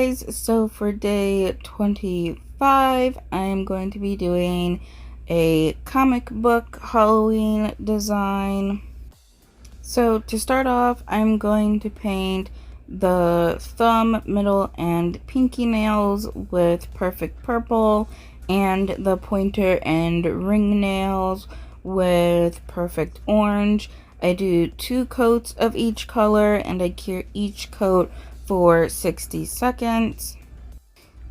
guys, so for day 25, I'm going to be doing a comic book Halloween design. So to start off, I'm going to paint the thumb, middle, and pinky nails with perfect purple, and the pointer and ring nails with perfect orange. I do 2 coats of each color, and I cure each coat for 60 seconds.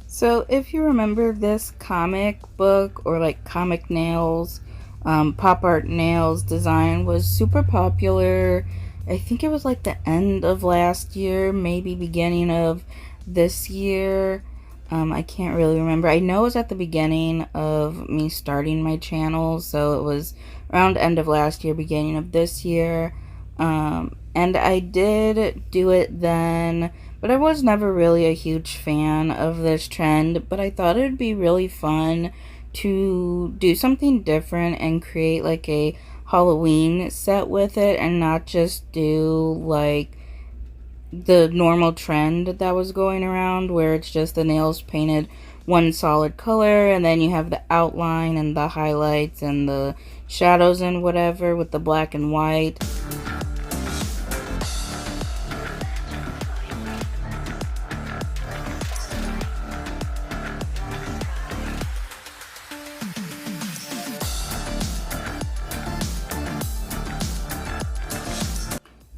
So if you remember, this comic book or like comic nails, pop art nails design was super popular. I think it was like the end of last year, maybe beginning of this year. I can't really remember. I know it was at the beginning of me starting my channel, so it was around end of last year, beginning of this year. And I did do it then, but I was never really a huge fan of this trend, but I thought it would be really fun to do something different and create like a Halloween set with it and not just do like the normal trend that was going around where it's just the nails painted one solid color and then you have the outline and the highlights and the shadows and whatever with the black and white.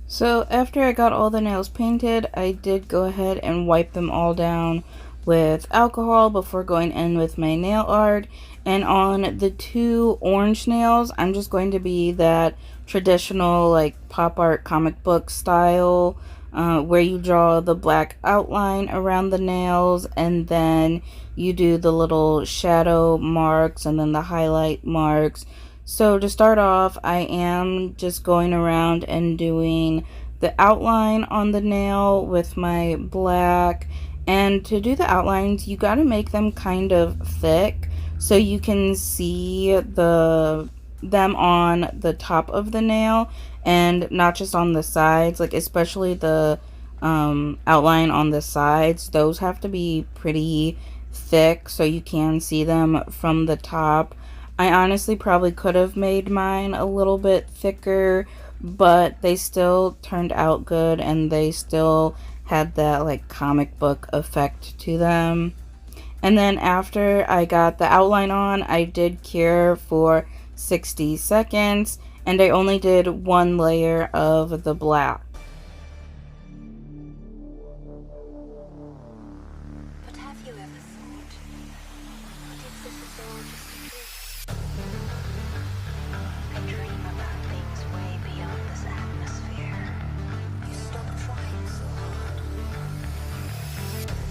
So after I got all the nails painted, I did go ahead and wipe them all down with alcohol before going in with my nail art. And on the 2 orange nails, I'm just going to be that traditional like pop art comic book style where you draw the black outline around the nails and then you do the little shadow marks and then the highlight marks. So to start off, I am just going around and doing the outline on the nail with my black. And to do the outlines, you got to make them kind of thick so you can see them on the top of the nail and not just on the sides, like especially the outline on the sides. Those have to be pretty thick so you can see them from the top. I honestly probably could have made mine a little bit thicker, but they still turned out good and they still had that like comic book effect to them. And then after I got the outline on, I did cure for 60 seconds and I only did 1 layer of the black. But have you ever thought, what if this is all just a dream? I dream about things way beyond this atmosphere. You stop trying so hard.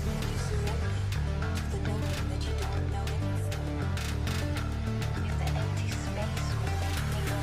And you surrender to the knowing that you don't know anything. If the empty space would let me go.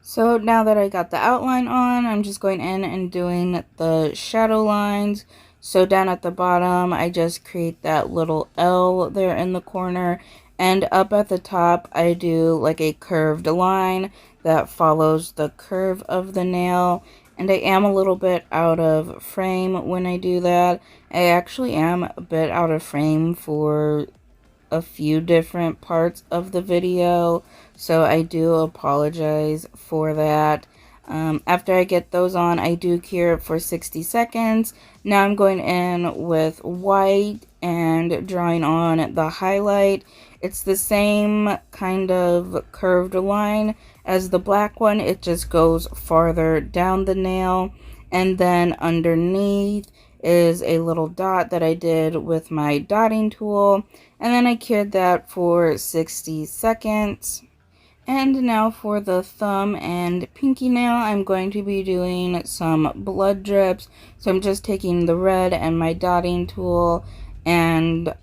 So now that I got the outline on, I'm just going in and doing the shadow lines. So down at the bottom, I just create that little L there in the corner. And up at the top, I do like a curved line that follows the curve of the nail. And I am a little bit out of frame when I do that. I actually am a bit out of frame for a few different parts of the video, so I do apologize for that. After I get those on, I do cure for 60 seconds. Now I'm going in with white and drawing on the highlight. It's the same kind of curved line as the black one. It just goes farther down the nail. And then underneath is a little dot that I did with my dotting tool. And then I cured that for 60 seconds. And now for the thumb and pinky nail, I'm going to be doing some blood drips. So I'm just taking the red and my dotting tool and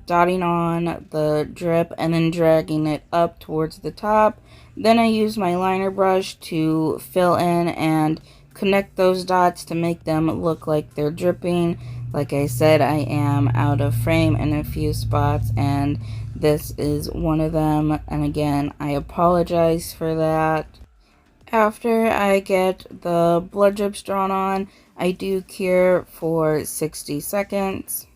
dotting on the drip and then dragging it up towards the top. Then I use my liner brush to fill in and connect those dots to make them look like they're dripping. Like I said, I am out of frame in a few spots, and this is one of them. And again, I apologize for that. After I get the blood drips drawn on, I do cure for 60 seconds.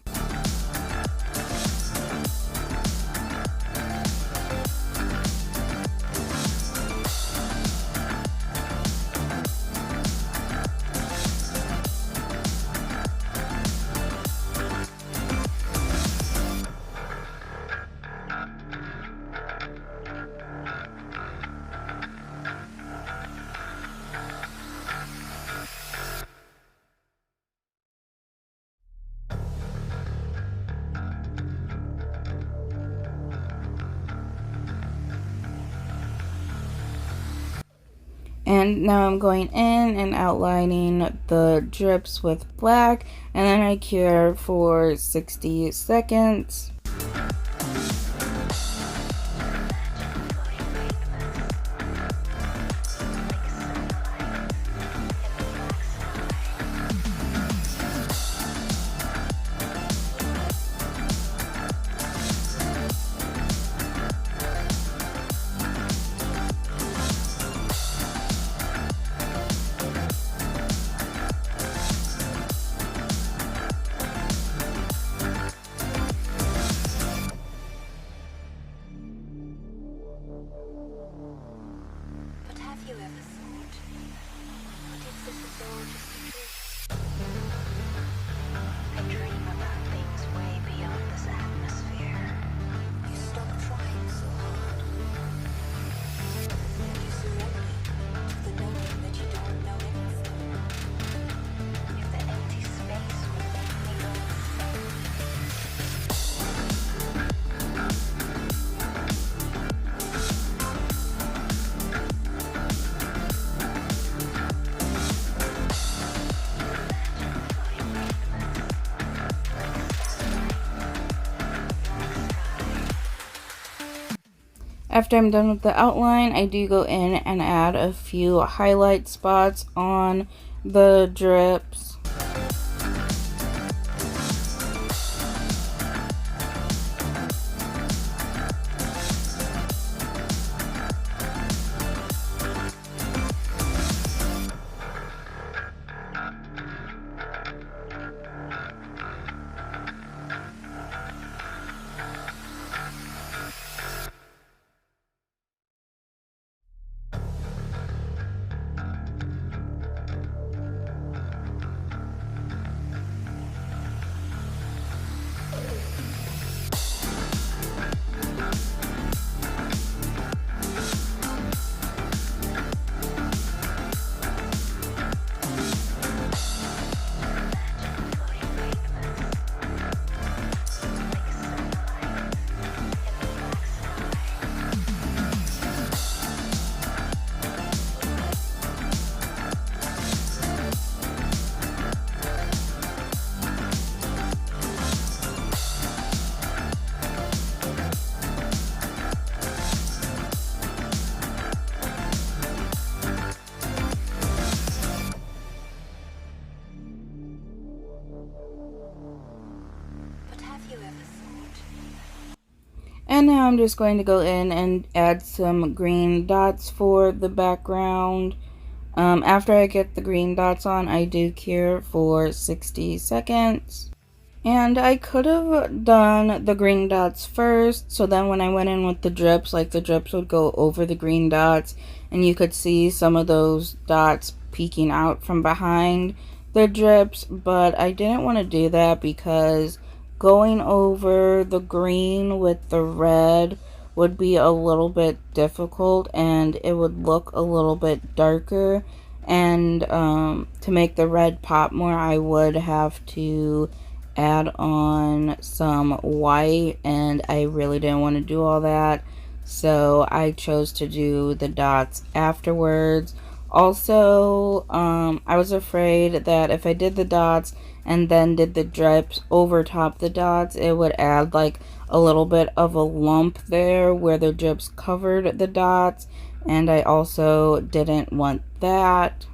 And now I'm going in and outlining the drips with black, and then I cure for 60 seconds. But have you ever thought, what if this is all just a trick? I dream about things way beyond this atmosphere. You stop trying so hard. And you surrender to the knowing that you don't know anything. If the empty space would make me go After I'm done with the outline, I do go in and add a few highlight spots on the drips. And now I'm just going to go in and add some green dots for the background. After I get the green dots on, I do cure for 60 seconds. And I could have done the green dots first, so then when I went in with the drips, like the drips would go over the green dots and you could see some of those dots peeking out from behind the drips, but I didn't want to do that because going over the green with the red would be a little bit difficult and it would look a little bit darker. And to make the red pop more, I would have to add on some white, and I really didn't want to do all that, so I chose to do the dots afterwards. Also, I was afraid that if I did the dots and then did the drips over top the dots, it would add like a little bit of a lump there where the drips covered the dots, and I also didn't want that.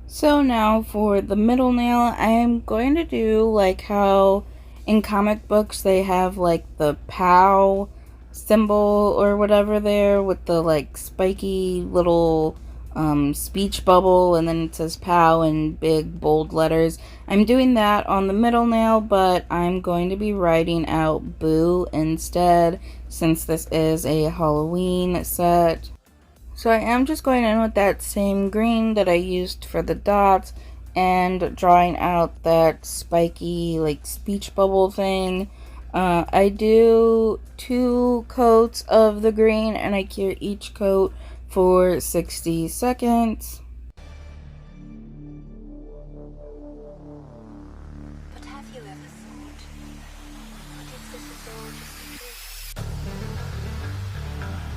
So now for the middle nail, I am going to do like how in comic books they have like the POW symbol or whatever there with the like spiky little speech bubble, and then it says POW in big bold letters. I'm doing that on the middle nail, but I'm going to be writing out Boo instead since this is a Halloween set. So I am just going in with that same green that I used for the dots and drawing out that spiky like speech bubble thing. I do 2 coats of the green and I cure each coat for 60 seconds. But have you ever thought, what if this is all just a dream?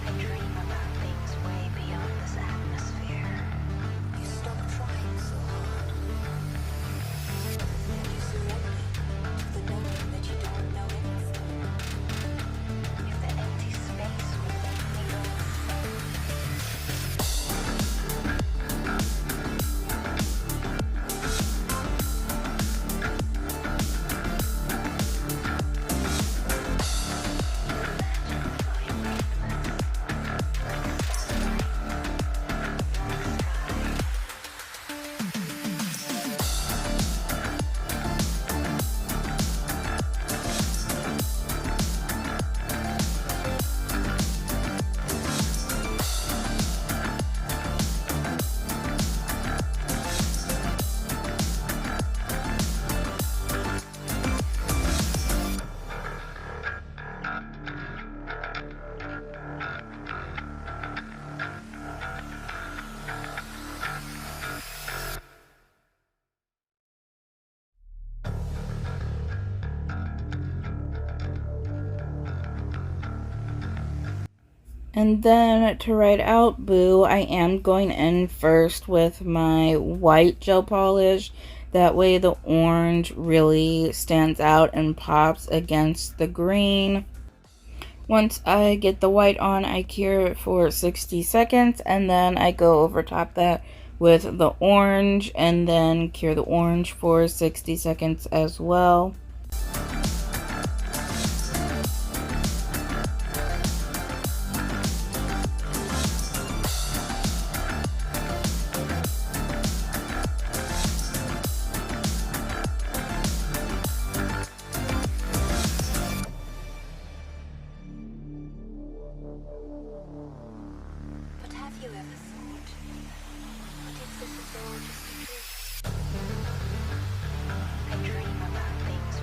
I dream about things way beyond this atmosphere. You stop trying so hard. And you surrender to the knowing that you don't know anything. If the empty space would let me go. And then to write out Boo, I am going in first with my white gel polish. That way the orange really stands out and pops against the green. Once I get the white on, I cure it for 60 seconds, and then I go over top that with the orange and then cure the orange for 60 seconds as well. But have you ever thought, what if this is all just a dream? I dream about things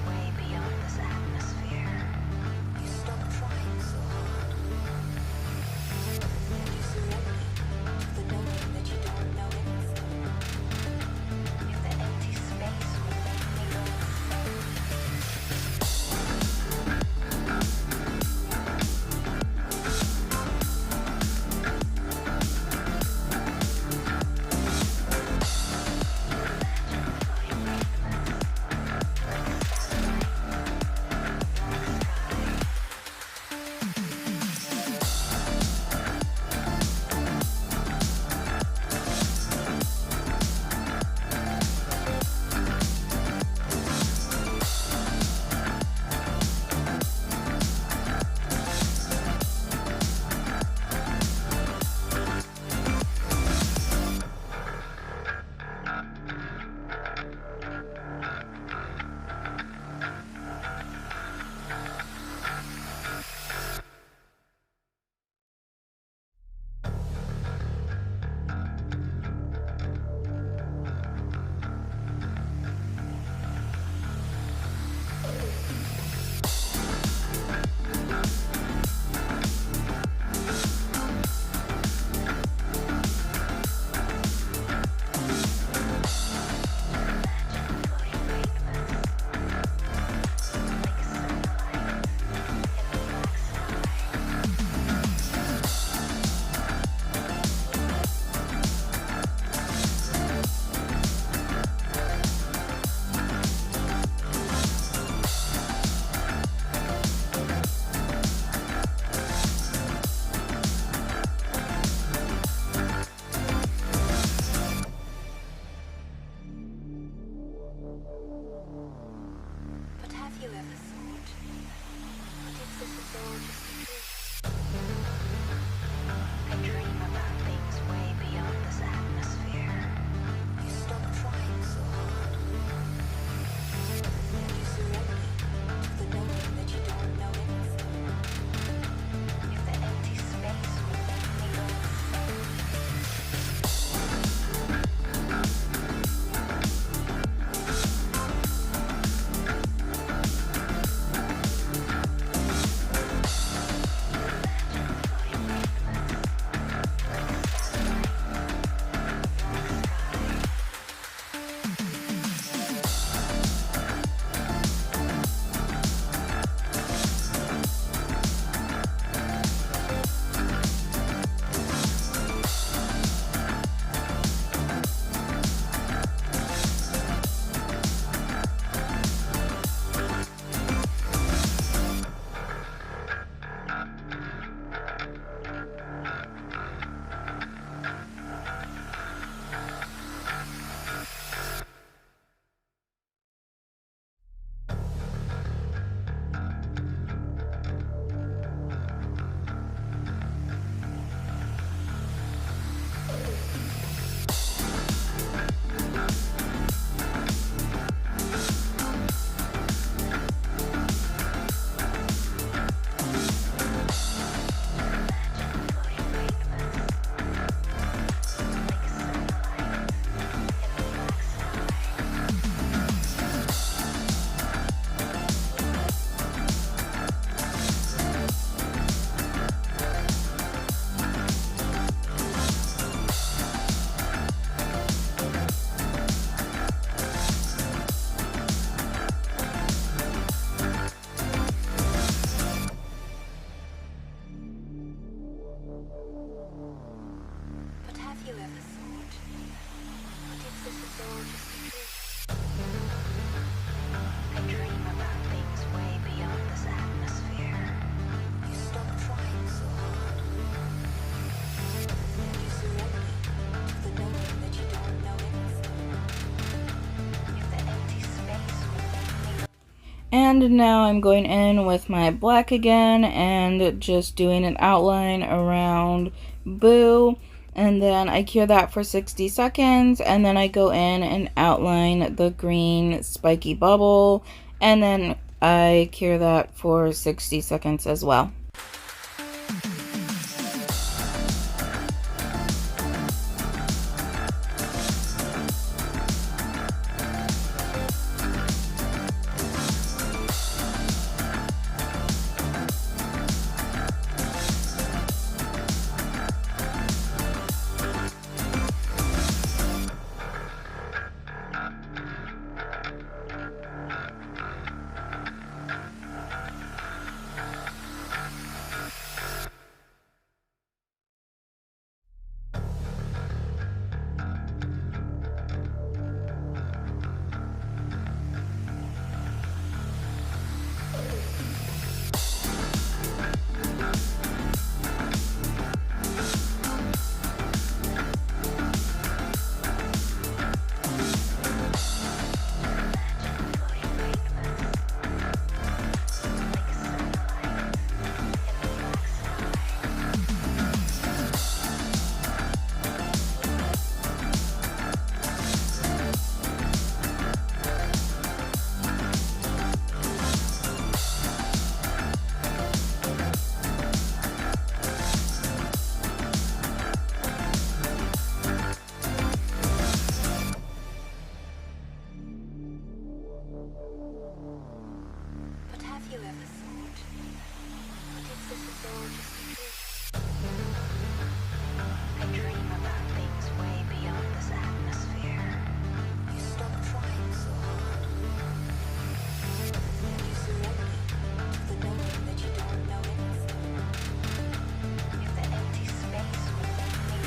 And now I'm going in with my black again and just doing an outline around Boo. And then I cure that for 60 seconds. And then I go in and outline the green spiky bubble. And then I cure that for 60 seconds as well. But have you ever thought, what if this is all just a dream? I dream about things way beyond this atmosphere. You stop trying so hard. And you surrender to the knowing that you don't know anything. If the empty space will make me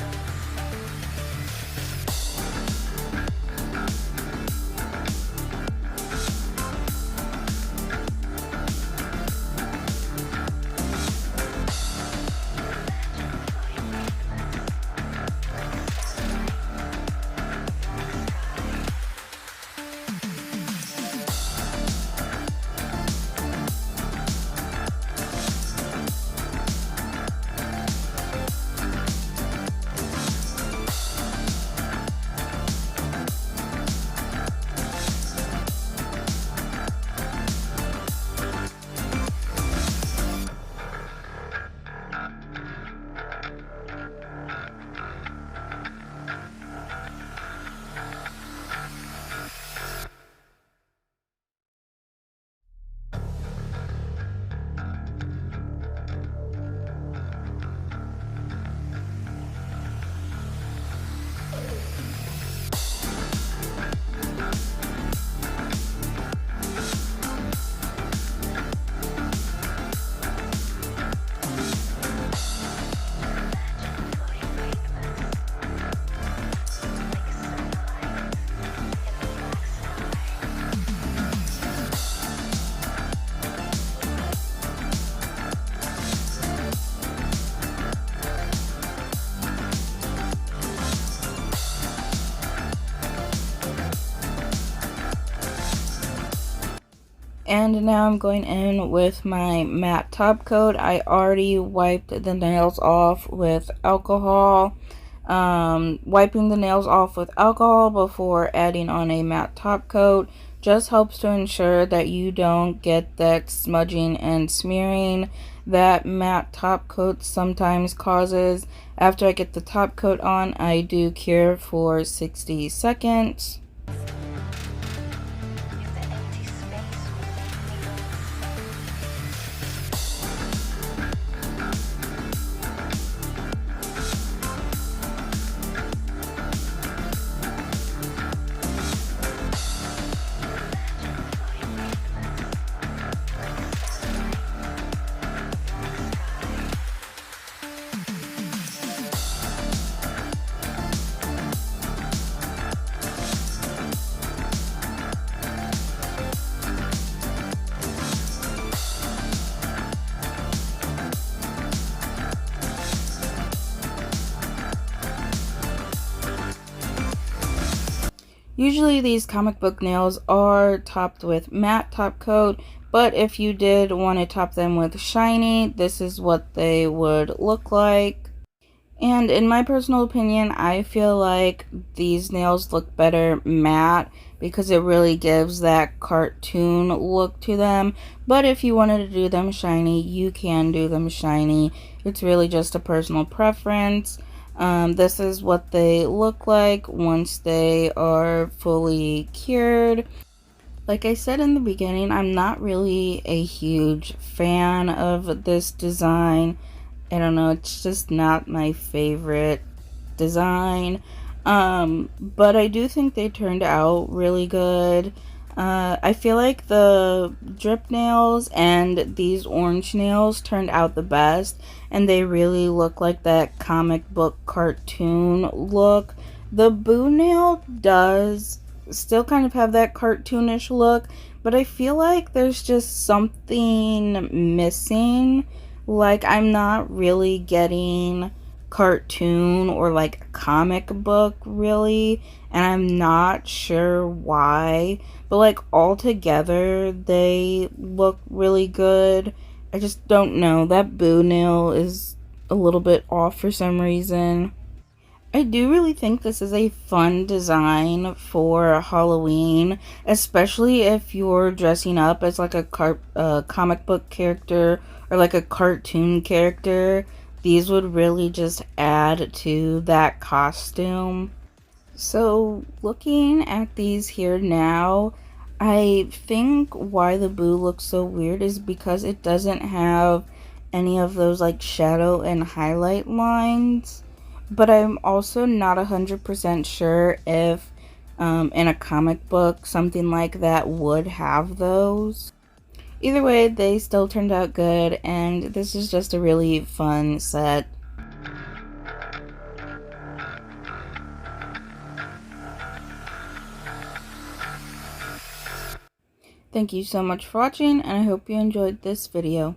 And now I'm going in with my matte top coat. I already wiped the nails off with alcohol. Wiping the nails off with alcohol before adding on a matte top coat just helps to ensure that you don't get that smudging and smearing that matte top coat sometimes causes. After I get the top coat on, I do cure for 60 seconds. Usually these comic book nails are topped with matte top coat, But if you did want to top them with shiny, this is what they would look like. And in my personal opinion, I feel like these nails look better matte because it really gives that cartoon look to them. But if you wanted to do them shiny, you can do them shiny. It's really just a personal preference. This is what they look like once they are fully cured. Like I said in the beginning, I'm not really a huge fan of this design. I don't know, it's just not my favorite design. But I do think they turned out really good. I feel like the drip nails and these orange nails turned out the best, and they really look like that comic book cartoon look. The boo nail does still kind of have that cartoonish look, but I feel like there's just something missing. Like, I'm not really getting cartoon or like comic book really, and I'm not sure why, but like all together they look really good. I just don't know, that boo nail is a little bit off for some reason. I do really think this is a fun design for Halloween, especially if you're dressing up as like a comic book character or like a cartoon character. These would really just add to that costume. So, looking at these here now, I think why the boo looks so weird is because it doesn't have any of those like shadow and highlight lines. But I'm also not 100% sure if in a comic book something like that would have those. Either way, they still turned out good, and this is just a really fun set. Thank you so much for watching, and I hope you enjoyed this video.